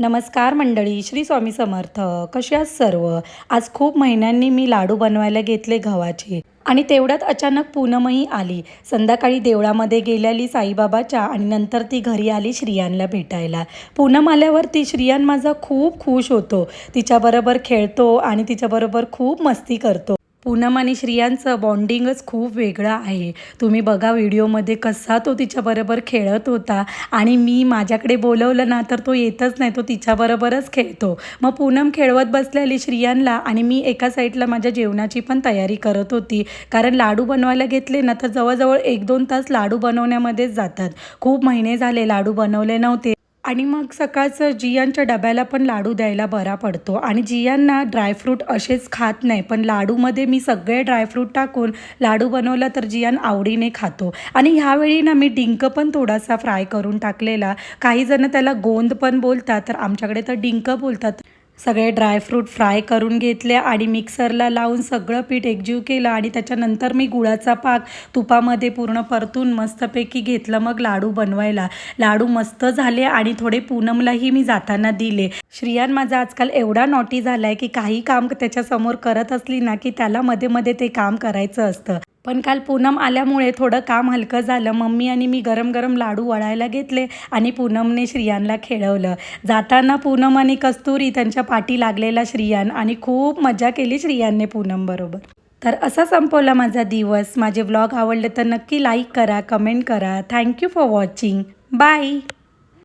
नमस्कार मंडळी, श्री स्वामी समर्थ. कसे आहात सर्व? आज खूप महिन्यांनी मी लाडू बनवायला घेतले गव्हाचे आणि तेवढ्यात अचानक पूनमही आली. संध्याकाळी देवळामध्ये गेलेली साईबाबाच्या आणि नंतर ती घरी आली श्रियांना भेटायला. पूनम आल्यावरती श्रियान माझा खूप खुश होतो. तिच्याबरोबर खेळतो आणि तिच्याबरोबर खूप मस्ती करतो. पूनम आणि श्रियांचं बॉन्डिंगच खूप वेगळं आहे. तुम्ही बघा व्हिडिओमध्ये कसा तो तिच्याबरोबर खेळत होता आणि मी माझ्याकडे बोलवलं ना तर तो येतच नाही, तो तिच्याबरोबरच खेळतो. मग पूनम खेळवत बसलेली श्रियांना आणि मी एका साईडला माझ्या जेवणाची पण तयारी करत होती. कारण लाडू बनवायला घेतले ना तर जवळजवळ 1-2 तास लाडू बनवण्यामध्येच जातात. खूप महिने झाले लाडू बनवले नव्हते. आणि मग सकाळचं जियांच्या डब्याला पण लाडू द्यायला बरा पडतो आणि जियांना ड्रायफ्रूट असेच खात नाही, पण लाडूमध्ये मी सगळे ड्रायफ्रूट टाकून लाडू बनवला तर जियान आवडीने खातो. आणि ह्यावेळी ना मी डिंक पण थोडासा फ्राय करून टाकलेला. काही जण त्याला गोंद पण बोलतात, तर आमच्याकडे तर डिंक बोलतात. सगळे ड्रायफ्रूट फ्राय करून घेतले आणि मिक्सरला लावून सगळं पीठ एकजीव केलं आणि त्याच्यानंतर मी गुळाचा पाक तुपामध्ये पूर्ण परतून मस्तपैकी घेतलं. मग लाडू बनवायला. लाडू मस्त झाले आणि थोडे पूनमलाही मी जाताना दिले. श्रियान माझा आजकाल एवढा नॉटी झाला आहे की काही काम त्याच्यासमोर करत असली ना की त्याला मध्ये मध्ये ते काम करायचं असतं. पण काल पूनम आल्यामुळे थोडं काम हलकं झालं. मम्मी आणि मी गरम गरम लाडू वळायला घेतले आणि पूनमने श्रियांना खेळवलं. जाताना पूनम आणि कस्तुरी त्यांच्या पाठी लागलेला श्रियान आणि खूप मजा केली श्रियांने पूनमबरोबर. तर असा संपवला माझा दिवस. माझे व्लॉग आवडले तर नक्की लाईक करा, कमेंट करा. Thank you for watching. बाय.